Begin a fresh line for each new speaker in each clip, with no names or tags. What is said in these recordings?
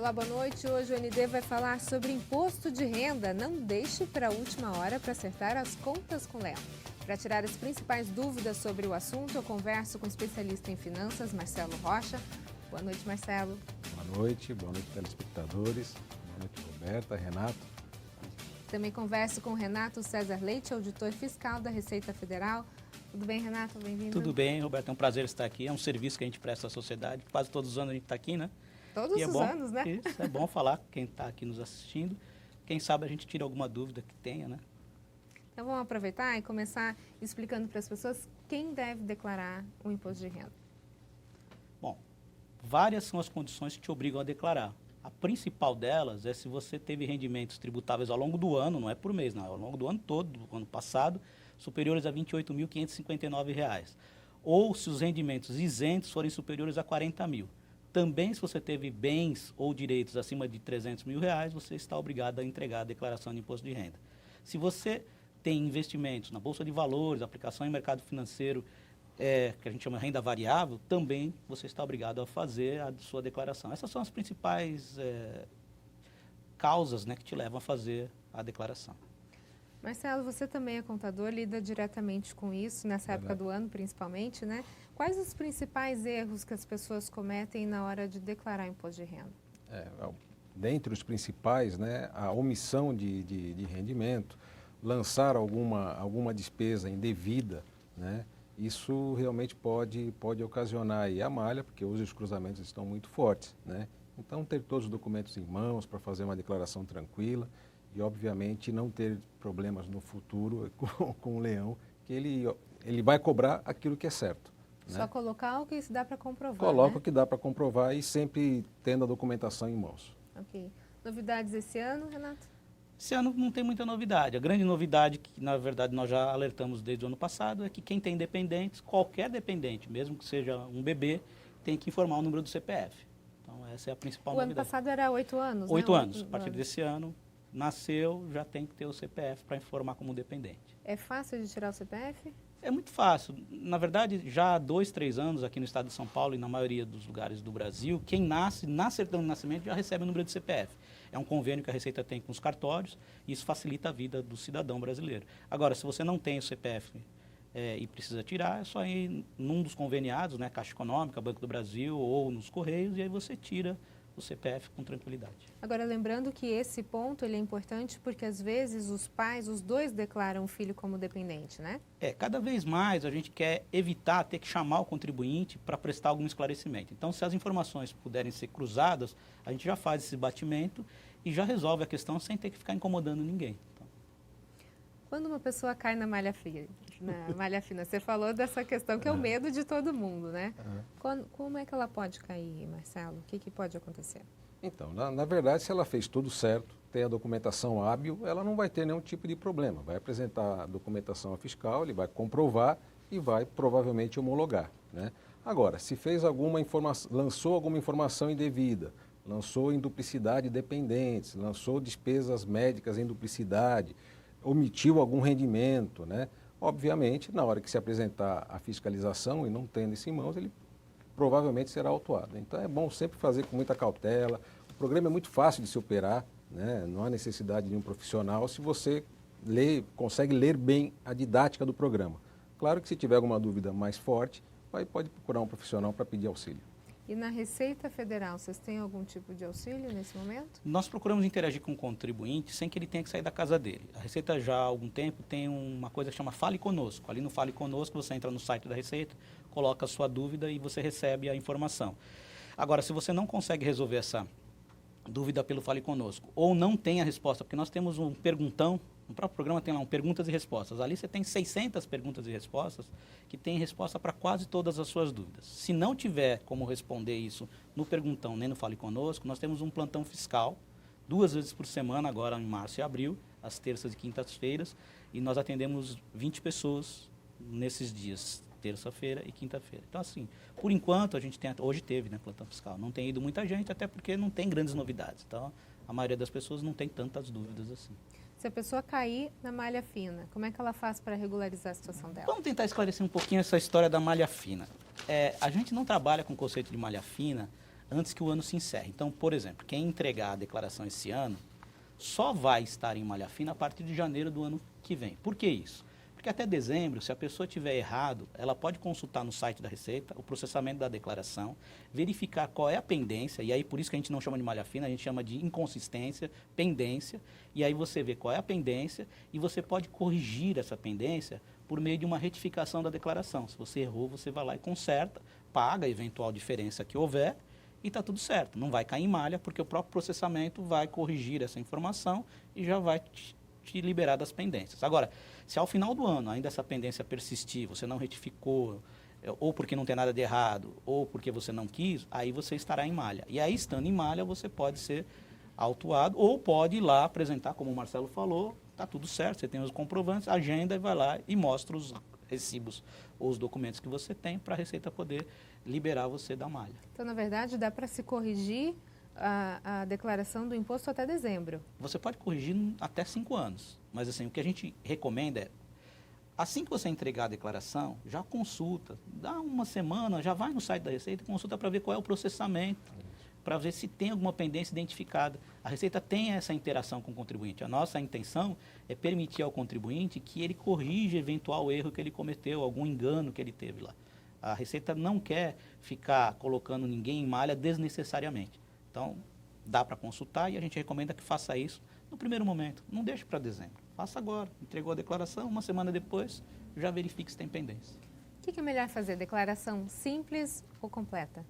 Olá, boa noite. Hoje o ND vai falar sobre imposto de renda. Não deixe para a última hora para acertar as contas com o Leão. Para tirar as principais dúvidas sobre o assunto, eu converso com o especialista em finanças, Marcelo Rocha. Boa noite, Marcelo.
Boa noite telespectadores. Boa noite, Roberta, Renato.
Também converso com o Renato César Leite, auditor fiscal da Receita Federal. Tudo bem, Renato? Bem-vindo.
Tudo bem, Roberto. É um prazer estar aqui. É um serviço que a gente presta à sociedade. Quase todos os anos a gente está aqui, né?
Todos os anos, né?
Isso, é bom falar com quem está aqui nos assistindo. Quem sabe a gente tira alguma dúvida que tenha, né?
Então vamos aproveitar e começar explicando para as pessoas quem deve declarar o imposto de renda.
Bom, várias são as condições que te obrigam a declarar. A principal delas é se você teve rendimentos tributáveis ao longo do ano, não é por mês, não, é ao longo do ano todo, do ano passado, superiores a R$ 28.559. Ou se os rendimentos isentos forem superiores a R$ 40 mil. Também, se você teve bens ou direitos acima de R$ 300 mil, você está obrigado a entregar a declaração de imposto de renda. Se você tem investimentos na Bolsa de Valores, aplicação em mercado financeiro, que a gente chama de renda variável, também você está obrigado a fazer a sua declaração. Essas são as principais causas, né, que te levam a fazer a declaração.
Marcelo, você também é contador, lida diretamente com isso, nessa época do ano principalmente, né? Quais os principais erros que as pessoas cometem na hora de declarar imposto de renda?
Dentre os principais, né, a omissão de rendimento, lançar alguma despesa indevida, né? Isso realmente pode ocasionar aí a malha, porque hoje os cruzamentos estão muito fortes, né? Então, ter todos os documentos em mãos para fazer uma declaração tranquila e, obviamente, não ter problemas no futuro com o leão, que ele vai cobrar aquilo que é certo.
Só
né?
colocar o que dá para comprovar,
Coloca
né?
o que dá para comprovar e sempre tendo a documentação em mãos.
Ok. Novidades esse ano, Renato?
Esse ano não tem muita novidade. A grande novidade, que na verdade nós já alertamos desde o ano passado, é que quem tem dependentes, qualquer dependente, mesmo que seja um bebê, tem que informar o número do CPF. Então essa é a principal novidade.
O ano passado era 8 anos,
8
né?
anos. A partir desse ano, nasceu, já tem que ter o CPF para informar como dependente.
É fácil de tirar o CPF?
É muito fácil. Na verdade, já há 2, 3 anos aqui no estado de São Paulo e na maioria dos lugares do Brasil, quem nasce, na certidão de nascimento, já recebe o número de CPF. É um convênio que a Receita tem com os cartórios e isso facilita a vida do cidadão brasileiro. Agora, se você não tem o CPF e precisa tirar, é só ir num dos conveniados, né, Caixa Econômica, Banco do Brasil ou nos Correios, e aí você tira o CPF com tranquilidade.
Agora, lembrando que esse ponto ele é importante porque, às vezes, os pais, os dois declaram o filho como dependente, né?
Cada vez mais a gente quer evitar ter que chamar o contribuinte para prestar algum esclarecimento. Então, se as informações puderem ser cruzadas, a gente já faz esse batimento e já resolve a questão sem ter que ficar incomodando ninguém. Então,
quando uma pessoa cai na malha fina, você falou dessa questão que é o medo de todo mundo, né? Como é que ela pode cair, Marcelo? O que pode acontecer?
Então, na verdade, se ela fez tudo certo, tem a documentação hábil, ela não vai ter nenhum tipo de problema. Vai apresentar a documentação à fiscal, ele vai comprovar e vai provavelmente homologar, né? Agora, se fez lançou alguma informação indevida, lançou em duplicidade dependentes, lançou despesas médicas em duplicidade, omitiu algum rendimento, né? Obviamente, na hora que se apresentar a fiscalização e não tendo isso em mãos, ele provavelmente será autuado. Então é bom sempre fazer com muita cautela. O programa é muito fácil de se operar, né? Não há necessidade de um profissional se você consegue ler bem a didática do programa. Claro que se tiver alguma dúvida mais forte, pode procurar um profissional para pedir auxílio.
E na Receita Federal, vocês têm algum tipo de auxílio nesse momento?
nós procuramos interagir com o contribuinte sem que ele tenha que sair da casa dele. A Receita já há algum tempo tem uma coisa que chama Fale Conosco. Ali no Fale Conosco você entra no site da Receita, coloca a sua dúvida e você recebe a informação. Agora, se você não consegue resolver essa dúvida pelo Fale Conosco ou não tem a resposta, porque nós temos um perguntão, no próprio programa tem lá perguntas e respostas. Ali você tem 600 perguntas e respostas que tem resposta para quase todas as suas dúvidas. Se não tiver como responder isso no perguntão nem no Fale Conosco, nós temos um plantão fiscal 2 vezes por semana, agora em março e abril, às terças e quintas-feiras, e nós atendemos 20 pessoas nesses dias, terça-feira e quinta-feira. Então, assim, por enquanto, a gente hoje teve, né, plantão fiscal. Não tem ido muita gente, até porque não tem grandes novidades. Então, a maioria das pessoas não tem tantas dúvidas assim.
Se a pessoa cair na malha fina, como é que ela faz para regularizar a situação dela?
Vamos tentar esclarecer um pouquinho essa história da malha fina. A gente não trabalha com o conceito de malha fina antes que o ano se encerre. Então, por exemplo, quem entregar a declaração esse ano só vai estar em malha fina a partir de janeiro do ano que vem. Por que isso? Porque até dezembro, se a pessoa tiver errado, ela pode consultar no site da Receita o processamento da declaração, verificar qual é a pendência, e aí por isso que a gente não chama de malha fina, a gente chama de inconsistência, pendência, e aí você vê qual é a pendência e você pode corrigir essa pendência por meio de uma retificação da declaração. Se você errou, você vai lá e conserta, paga a eventual diferença que houver e está tudo certo. Não vai cair em malha, porque o próprio processamento vai corrigir essa informação e já vai te liberar das pendências. Agora, se ao final do ano ainda essa pendência persistir, você não retificou, ou porque não tem nada de errado, ou porque você não quis, aí você estará em malha. E aí, estando em malha, você pode ser autuado, ou pode ir lá apresentar, como o Marcelo falou, está tudo certo, você tem os comprovantes, agenda e vai lá e mostra os recibos ou os documentos que você tem para a Receita poder liberar você da malha.
Então, na verdade, dá para se corrigir a declaração do imposto até dezembro.
Você pode corrigir até 5 anos, mas assim, o que a gente recomenda é, assim que você entregar a declaração, já consulta, dá uma semana, já vai no site da Receita e consulta para ver qual é o processamento, para ver se tem alguma pendência identificada. A Receita tem essa interação com o contribuinte. A nossa intenção é permitir ao contribuinte que ele corrija eventual erro que ele cometeu, algum engano que ele teve lá. A Receita não quer ficar colocando ninguém em malha desnecessariamente. Então, dá para consultar e a gente recomenda que faça isso no primeiro momento. Não deixe para dezembro. Faça agora. Entregou a declaração, uma semana depois, já verifique se tem pendência.
O que é melhor fazer? Declaração simples ou completa?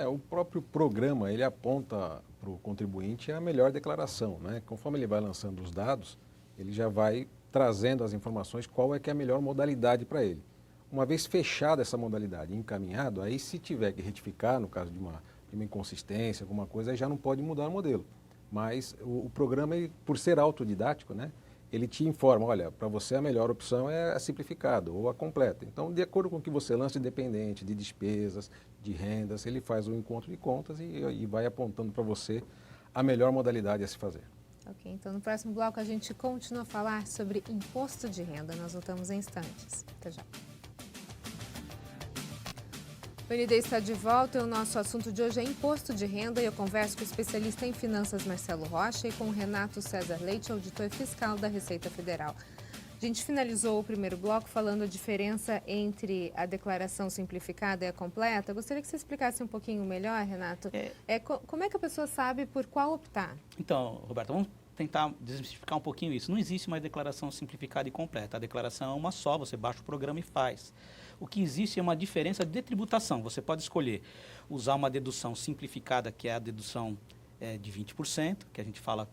O próprio programa, ele aponta para o contribuinte a melhor declaração, né? Conforme ele vai lançando os dados, ele já vai trazendo as informações qual é que é a melhor modalidade para ele. Uma vez fechada essa modalidade e encaminhado, aí se tiver que retificar, no caso de uma inconsistência, alguma coisa, aí já não pode mudar o modelo. Mas o programa, ele, por ser autodidático, né, ele te informa, olha, para você a melhor opção é a simplificada ou a completa. Então, de acordo com o que você lança independente de despesas, de rendas, ele faz o encontro de contas e vai apontando para você a melhor modalidade a se fazer.
Ok, então no próximo bloco a gente continua a falar sobre imposto de renda. Nós voltamos em instantes. Até já. O ND está de volta e o nosso assunto de hoje é imposto de renda e eu converso com o especialista em finanças Marcelo Rocha e com o Renato César Leite, auditor fiscal da Receita Federal. A gente finalizou o primeiro bloco falando a diferença entre a declaração simplificada e a completa. Eu gostaria que você explicasse um pouquinho melhor, Renato. Como é que a pessoa sabe por qual optar?
Então, Roberto, vamos tentar desmistificar um pouquinho isso. Não existe mais declaração simplificada e completa. A declaração é uma só, você baixa o programa e faz. O que existe é uma diferença de tributação. Você pode escolher usar uma dedução simplificada, que é a dedução de 20%, que a gente fala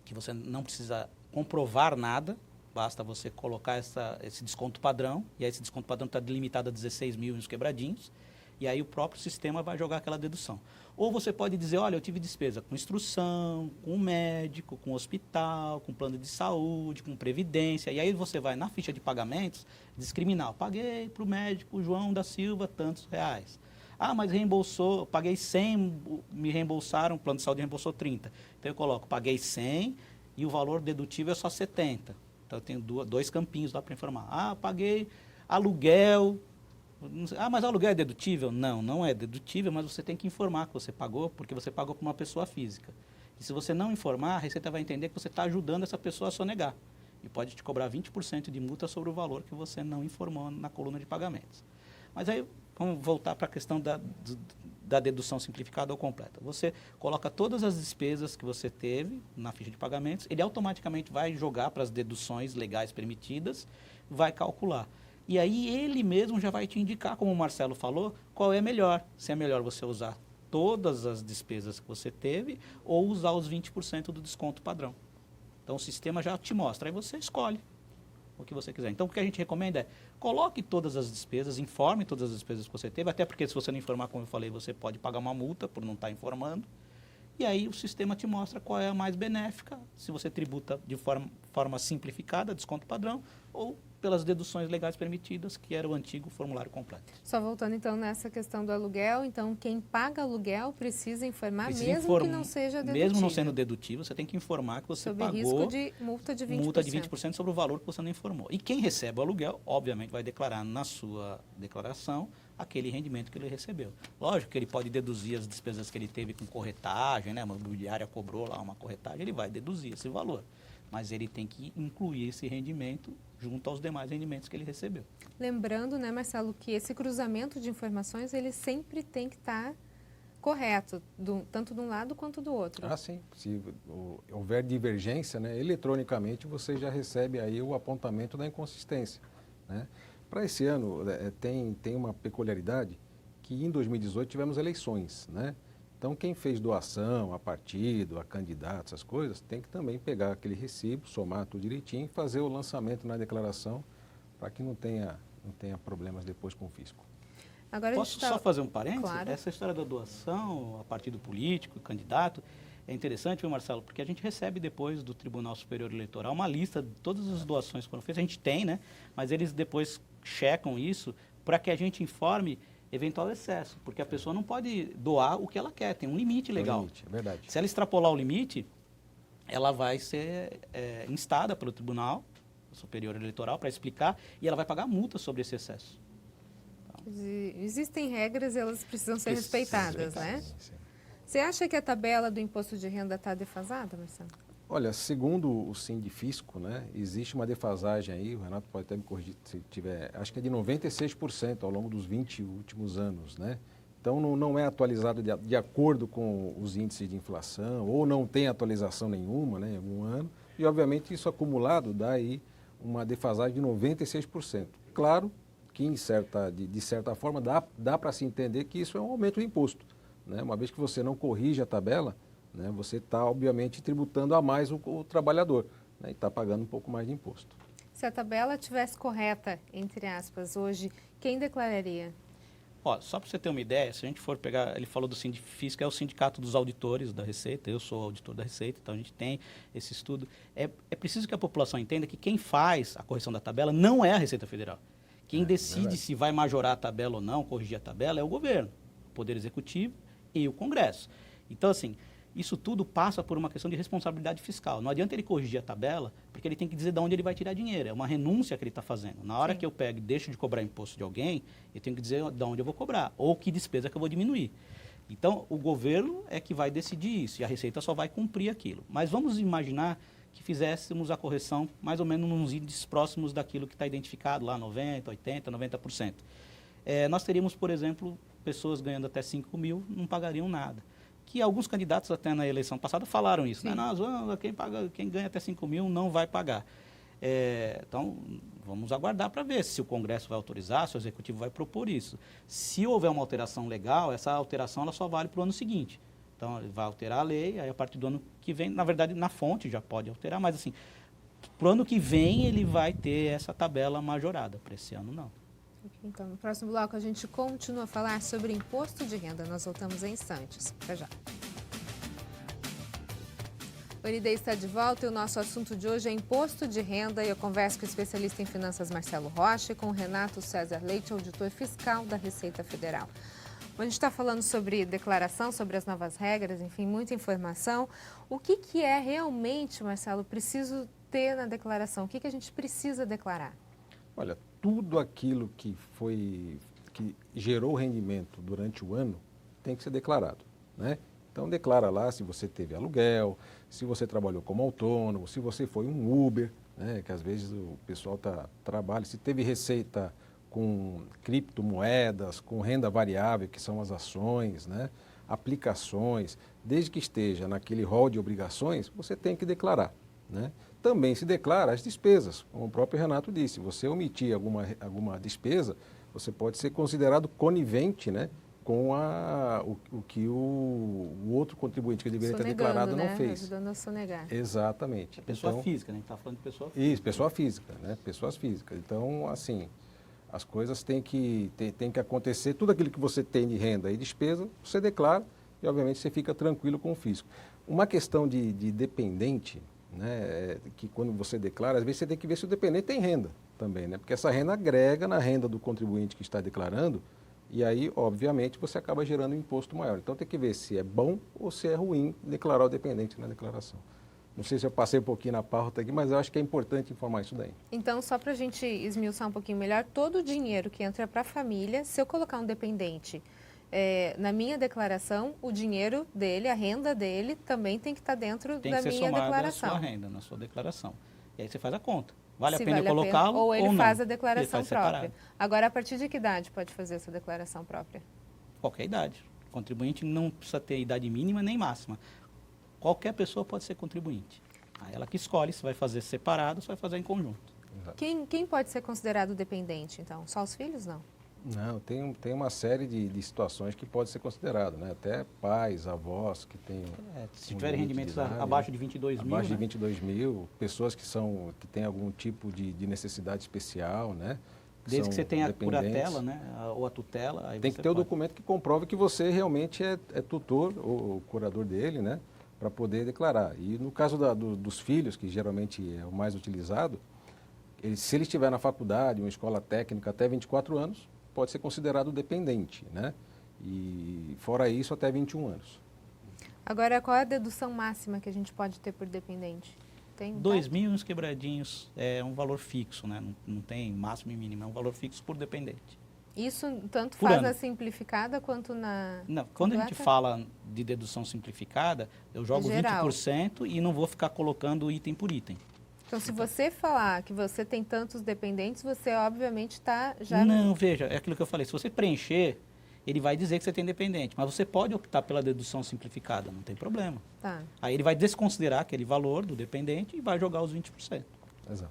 que você não precisa comprovar nada, basta você colocar esse desconto padrão, e aí esse desconto padrão está delimitado a 16 mil e uns quebradinhos, e aí o próprio sistema vai jogar aquela dedução. Ou você pode dizer, olha, eu tive despesa com instrução, com médico, com hospital, com plano de saúde, com previdência, e aí você vai na ficha de pagamentos discriminar. Eu paguei para o médico João da Silva tantos reais. Ah, mas reembolsou, paguei 100, me reembolsaram, o plano de saúde reembolsou 30. Então eu coloco, paguei 100 e o valor dedutível é só 70. Então eu tenho dois campinhos lá para informar. Ah, paguei aluguel. Ah, mas aluguel é dedutível? Não, não é dedutível, mas você tem que informar que você pagou, porque você pagou para uma pessoa física. E se você não informar, a Receita vai entender que você está ajudando essa pessoa a sonegar. E pode te cobrar 20% de multa sobre o valor que você não informou na coluna de pagamentos. Mas aí, vamos voltar para a questão da dedução simplificada ou completa. Você coloca todas as despesas que você teve na ficha de pagamentos, ele automaticamente vai jogar para as deduções legais permitidas, vai calcular. E aí ele mesmo já vai te indicar, como o Marcelo falou, qual é melhor. Se é melhor você usar todas as despesas que você teve ou usar os 20% do desconto padrão. Então o sistema já te mostra, aí você escolhe o que você quiser. Então o que a gente recomenda é, coloque todas as despesas, informe todas as despesas que você teve, até porque se você não informar, como eu falei, você pode pagar uma multa por não estar informando. E aí o sistema te mostra qual é a mais benéfica, se você tributa de forma simplificada, desconto padrão, ou pelas deduções legais permitidas, que era o antigo formulário completo.
Só voltando então nessa questão do aluguel, então quem paga aluguel precisa informar, mesmo que não seja dedutível.
Mesmo não sendo dedutível, você tem que informar que você pagou
risco de multa de 20%.
Multa de 20% sobre o valor que você não informou. E quem recebe o aluguel, obviamente, vai declarar na sua declaração aquele rendimento que ele recebeu. Lógico que ele pode deduzir as despesas que ele teve com corretagem, né? A imobiliária cobrou lá uma corretagem, ele vai deduzir esse valor. Mas ele tem que incluir esse rendimento junto aos demais rendimentos que ele recebeu.
Lembrando, né, Marcelo, que esse cruzamento de informações, ele sempre tem que estar correto, tanto de um lado quanto do outro.
Ah, sim. Se houver divergência, né, eletronicamente você já recebe aí o apontamento da inconsistência, né? Para esse ano, tem uma peculiaridade que em 2018 tivemos eleições, né? Então, quem fez doação a partido, a candidato, essas coisas, tem que também pegar aquele recibo, somar tudo direitinho e fazer o lançamento na declaração para que não tenha problemas depois com o fisco.
Agora
Posso só fazer um parênteses?
Claro.
Essa história da doação a partido político, candidato, é interessante, viu, Marcelo? Porque a gente recebe depois do Tribunal Superior Eleitoral uma lista de todas as doações que foram feitas. A gente tem, né? Mas eles depois checam isso para que a gente informe eventual excesso, porque a pessoa não pode doar o que ela quer, tem um limite legal.
Limite, é verdade.
Se ela extrapolar o limite, ela vai ser instada pelo Tribunal Superior Eleitoral para explicar e ela vai pagar multa sobre esse excesso.
Existem regras e elas precisam ser respeitadas, né?
Sim.
Você acha que a tabela do imposto de renda está defasada, Marcelo?
Olha, segundo o Sindifisco, né, existe uma defasagem aí, o Renato pode até me corrigir se tiver, acho que é de 96% ao longo dos 20 últimos anos, né? Então não é atualizado de acordo com os índices de inflação, ou não tem atualização nenhuma, né, em algum ano, e obviamente isso acumulado dá aí uma defasagem de 96%. Claro que de certa forma dá para se entender que isso é um aumento do imposto, né? Uma vez que você não corrige a tabela, né, você está, obviamente, tributando a mais o trabalhador, né, e está pagando um pouco mais de imposto.
Se a tabela estivesse correta, entre aspas, hoje, quem declararia?
Ó, só para você ter uma ideia, se a gente for pegar, ele falou do Sindifisco, é o Sindicato dos Auditores da Receita, eu sou auditor da Receita, então a gente tem esse estudo. É preciso que a população entenda que quem faz a correção da tabela não é a Receita Federal. Quem decide se vai majorar a tabela ou não, corrigir a tabela, é o governo, o Poder Executivo e o Congresso. Então, assim, isso tudo passa por uma questão de responsabilidade fiscal. Não adianta ele corrigir a tabela, porque ele tem que dizer de onde ele vai tirar dinheiro. É uma renúncia que ele está fazendo. Na hora que eu pego e deixo de cobrar imposto de alguém, eu tenho que dizer de onde eu vou cobrar, ou que despesa que eu vou diminuir. Então, o governo é que vai decidir isso, e a Receita só vai cumprir aquilo. Mas vamos imaginar que fizéssemos a correção mais ou menos nos índices próximos daquilo que está identificado lá, 90%, 80%, 90%. Nós teríamos, por exemplo, pessoas ganhando até 5 mil não pagariam nada. Que alguns candidatos até na eleição passada falaram isso, né? Quem ganha até 5 mil não vai pagar. Então, vamos aguardar para ver se o Congresso vai autorizar, se o Executivo vai propor isso. Se houver uma alteração legal, essa alteração ela só vale para o ano seguinte. Então, ele vai alterar a lei, aí a partir do ano que vem, na verdade, na fonte já pode alterar, mas assim, para o ano que vem ele vai ter essa tabela majorada, para esse ano não.
Então, no próximo bloco a gente continua a falar sobre imposto de renda. Nós voltamos em instantes. Até já. O ND está de volta e o nosso assunto de hoje é imposto de renda e eu converso com o especialista em finanças Marcelo Rocha e com o Renato César Leite, auditor fiscal da Receita Federal. A gente está falando sobre declaração, sobre as novas regras, enfim, muita informação. O que é realmente, Marcelo, preciso ter na declaração? O que a gente precisa declarar?
Olha, tudo aquilo que gerou rendimento durante o ano tem que ser declarado, né? Então, declara lá se você teve aluguel, se você trabalhou como autônomo, se você foi um Uber, né? Que às vezes o pessoal trabalha, se teve receita com criptomoedas, com renda variável, que são as ações, né? Aplicações, desde que esteja naquele rol de obrigações, você tem que declarar, né? Também se declara as despesas, como o próprio Renato disse, se você omitir alguma despesa, você pode ser considerado conivente, né, com o que o outro contribuinte que deveria ter declarado não fez.
Ajudando a sonegar.
Exatamente.
Pessoa física, né? A gente está falando de pessoa física.
Isso, pessoa física, né? Pessoas físicas. Então, assim, as coisas têm que acontecer, tudo aquilo que você tem de renda e despesa, você declara e, obviamente, você fica tranquilo com o fisco. Uma questão de dependente, né, que quando você declara, às vezes você tem que ver se o dependente tem renda também, né? Porque essa renda agrega na renda do contribuinte que está declarando e aí, obviamente, você acaba gerando um imposto maior. Então, tem que ver se é bom ou se é ruim declarar o dependente na declaração. Não sei se eu passei um pouquinho na pauta aqui, mas eu acho que é importante informar isso daí.
Então, só para a gente esmiuçar um pouquinho melhor, todo o dinheiro que entra para a família, se eu colocar um dependente na minha declaração, o dinheiro dele, a renda dele, também tem que estar dentro
Tem
da
que ser
minha
somado
declaração.
à sua renda, na sua declaração. E aí você faz a conta. Vale
Se
a pena
vale
eu colocá-lo
ou ele
não?
faz a
Ele
declaração
faz
própria.
separado.
Agora, a partir de que idade pode fazer essa declaração própria?
Qualquer idade. O contribuinte não precisa ter idade mínima nem máxima. Qualquer pessoa pode ser contribuinte. Aí ela que escolhe se vai fazer separado ou se vai fazer em conjunto.
Quem pode ser considerado dependente, então? Só os filhos, não?
Não, tem uma série de situações que pode ser considerado, né? Até pais, avós que têm...
Se tiverem rendimentos
de idade,
abaixo de 22 mil,
abaixo de
né?
22 mil, pessoas que têm algum tipo de necessidade especial, né?
Desde que você tenha a
dependentes.
curatela, né? Ou a tutela. Aí
Tem
você
que ter o
pode.
documento que comprove que você realmente é tutor ou curador dele, né? Para poder declarar. E no caso dos filhos, que geralmente é o mais utilizado, se ele estiver na faculdade, uma escola técnica até 24 anos, pode ser considerado dependente, né? E fora isso, até 21 anos.
Agora, qual é a dedução máxima que a gente pode ter por dependente? Tem
2 mil e uns quebradinhos é um valor fixo, né? Não tem máximo e mínimo, é um valor fixo por dependente.
Isso tanto
Por
faz
ano.
na simplificada quanto na
Não, quando a gente
completa?
fala de dedução simplificada, eu jogo
Geral.
20% e não vou ficar colocando item por item.
Então, se você falar que você tem tantos dependentes, você obviamente está já...
Não, veja, é aquilo que eu falei, se você preencher, ele vai dizer que você tem dependente, mas você pode optar pela dedução simplificada, não tem problema.
Tá.
Aí ele vai desconsiderar aquele valor do dependente e vai jogar os 20%.
Exato.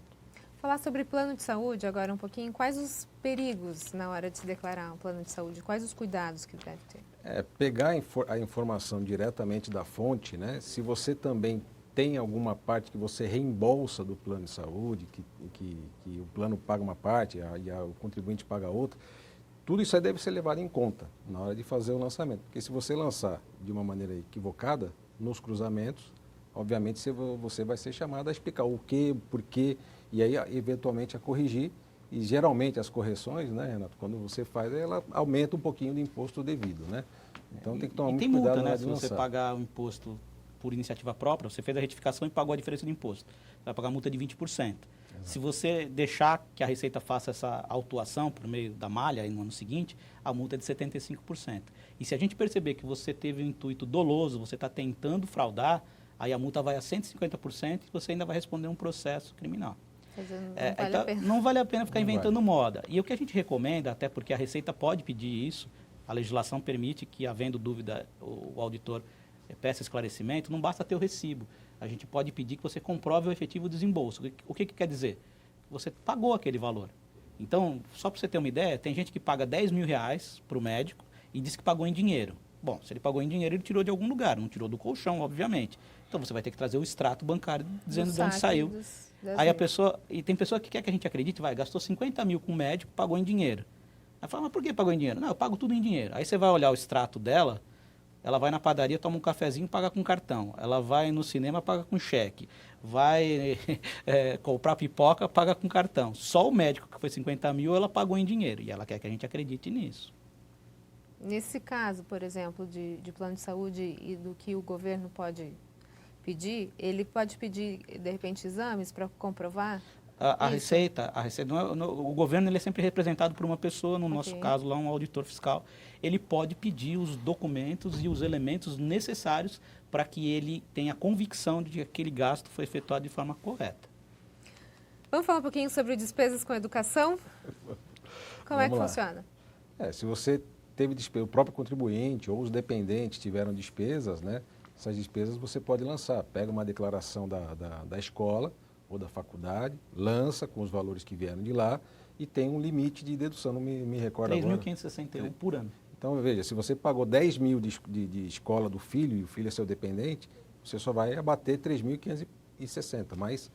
Falar sobre plano de saúde agora um pouquinho. Quais os perigos na hora de se declarar um plano de saúde? Quais os cuidados que deve ter?
Pegar a informação diretamente da fonte, né? Se você também tem alguma parte que você reembolsa do plano de saúde, que o plano paga uma parte e o contribuinte paga outra, tudo isso aí deve ser levado em conta na hora de fazer o lançamento. Porque se você lançar de uma maneira equivocada, nos cruzamentos, obviamente você vai ser chamado a explicar o que, o porquê, e aí eventualmente a corrigir. E geralmente as correções, né, Renato, quando você faz, ela aumenta um pouquinho do imposto devido, né? Então tem que tomar
E
muito
tem
cuidado
multa,
na
né?
hora
Se
de
você
lançar.
pagar o imposto por iniciativa própria, você fez a retificação e pagou a diferença do imposto. Vai pagar multa de 20%. Se você deixar que a Receita faça essa autuação por meio da malha aí no ano seguinte, a multa é de 75%. E se a gente perceber que você teve um intuito doloso, você está tentando fraudar, aí a multa vai a 150% e você ainda vai responder um processo criminal.
Não vale
Então,
a pena.
não vale a pena ficar
Não
inventando moda. E o que a gente recomenda, até porque a Receita pode pedir isso, a legislação permite que, havendo dúvida, o auditor peça esclarecimento, não basta ter o recibo. A gente pode pedir que você comprove o efetivo desembolso. O que quer dizer? Você pagou aquele valor. Então, só para você ter uma ideia, tem gente que paga 10 mil reais para o médico e diz que pagou em dinheiro. Bom, se ele pagou em dinheiro, ele tirou de algum lugar, não tirou do colchão, obviamente. Então, você vai ter que trazer o extrato bancário dizendo de onde saiu. Aí e tem pessoa que quer que a gente acredite, gastou 50 mil com o médico, pagou em dinheiro. Aí fala, mas por que pagou em dinheiro? Não, eu pago tudo em dinheiro. Aí você vai olhar o extrato dela, ela vai na padaria, toma um cafezinho, paga com cartão. Ela vai no cinema, paga com cheque. Vai comprar pipoca, paga com cartão. Só o médico, que foi 50 mil, ela pagou em dinheiro. E ela quer que a gente acredite nisso.
Nesse caso, por exemplo, de plano de saúde e do que o governo pode pedir, ele pode pedir, de repente, exames para comprovar?
A Receita o governo ele é sempre representado por uma pessoa, no nosso
Ok.
caso lá um auditor fiscal. Ele pode pedir os documentos e os elementos necessários para que ele tenha convicção de que aquele gasto foi efetuado de forma correta.
Vamos falar um pouquinho sobre despesas com educação? Como é que
Vamos lá.
funciona?
Se você teve despesa, o próprio contribuinte ou os dependentes tiveram despesas, né? Essas despesas você pode lançar. Pega uma declaração da escola ou da faculdade, lança com os valores que vieram de lá e tem um limite de dedução, não me recordo agora.
3.561 por ano.
Então, veja, se você pagou 10 mil de escola do filho e o filho é seu dependente, você só vai abater 3.560, mas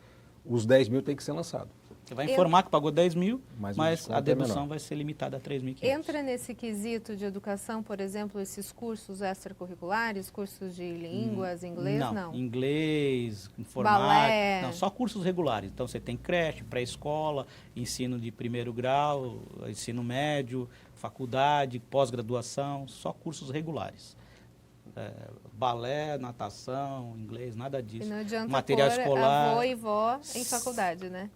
os 10 mil tem que ser lançado.
Você vai informar que pagou 10 mil,
Mas o
mas
desconto
a
é
dedução
menor.
vai ser limitada a 3.500.
Entra nesse quesito de educação, por exemplo, esses cursos extracurriculares, cursos de línguas, inglês, não?
Inglês, informática,
Balé.
não, só cursos regulares. Então você tem creche, pré-escola, ensino de primeiro grau, ensino médio, faculdade, pós-graduação, só cursos regulares. balé, natação, inglês, nada
E
disso.
não adianta
Material
pôr
escolar.
avô e vó em faculdade, né?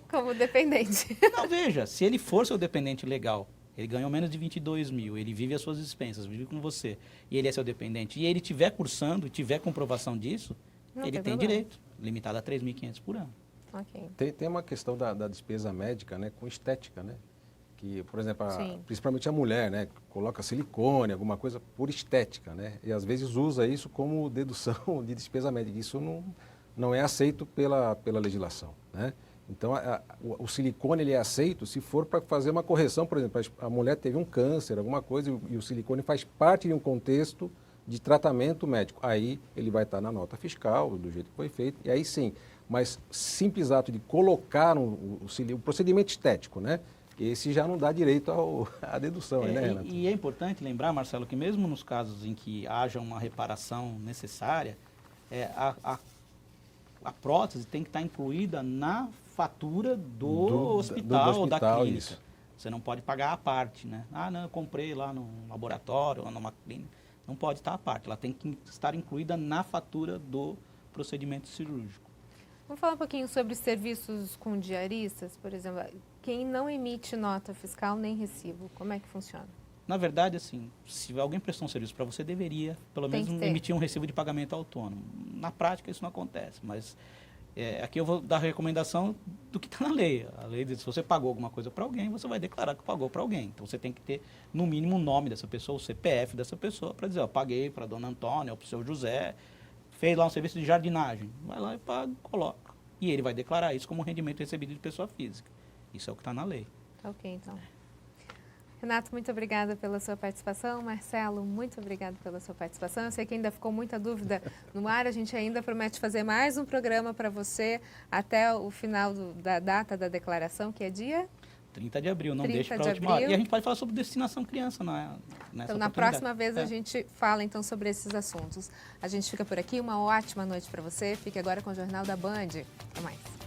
Como dependente.
Não, veja, se ele for seu dependente legal, ele ganhou menos de 22 mil, ele vive as suas expensas, vive com você, e ele é seu dependente, e ele estiver cursando, tiver comprovação disso,
Não
ele tem
problema.
direito, limitado a 3.500 por ano.
Ok.
Tem uma questão da despesa médica, né, com estética, né? Que, por exemplo,
Sim.
principalmente a mulher, né, coloca silicone, alguma coisa por estética, né? E às vezes usa isso como dedução de despesa médica. Isso não é aceito pela legislação, né? Então, o silicone ele é aceito se for para fazer uma correção, por exemplo, a mulher teve um câncer, alguma coisa, e o silicone faz parte de um contexto de tratamento médico. Aí ele vai estar na nota fiscal, do jeito que foi feito, e aí sim. Mas simples ato de colocar o procedimento estético, né? Esse já não dá direito à dedução, né, Renato?
E é importante lembrar, Marcelo, que mesmo nos casos em que haja uma reparação necessária, a prótese tem que estar incluída na fatura do hospital ou da clínica.
Isso.
Você não pode pagar à parte, né? Ah, não, eu comprei lá num laboratório ou numa clínica. Não pode estar à parte, ela tem que estar incluída na fatura do procedimento cirúrgico.
Vamos falar um pouquinho sobre serviços com diaristas, por exemplo. Quem não emite nota fiscal nem recibo, como é que funciona?
Na verdade, assim, se alguém prestou um serviço para você, deveria, pelo
Tem
menos,
que ter.
emitir um recibo de pagamento autônomo. Na prática, isso não acontece, mas aqui eu vou dar a recomendação do que está na lei. A lei diz que se você pagou alguma coisa para alguém, você vai declarar que pagou para alguém. Então, você tem que ter, no mínimo, o nome dessa pessoa, o CPF dessa pessoa, para dizer, ó, paguei para a dona Antônia ou para o seu José, fez lá um serviço de jardinagem. Vai lá e paga, coloca. E ele vai declarar isso como rendimento recebido de pessoa física. Isso é o que está na lei.
Ok, então. Renato, muito obrigada pela sua participação. Marcelo, muito obrigado pela sua participação. Eu sei que ainda ficou muita dúvida no ar. A gente ainda promete fazer mais um programa para você até o final da data da declaração, que é dia
30 de abril, não
30
deixe para
de
a última hora.
abril.
E a gente pode falar sobre destinação criança nessa
Então, na
oportunidade.
próxima vez a gente fala então sobre esses assuntos. A gente fica por aqui. Uma ótima noite para você. Fique agora com o Jornal da Band. Até mais.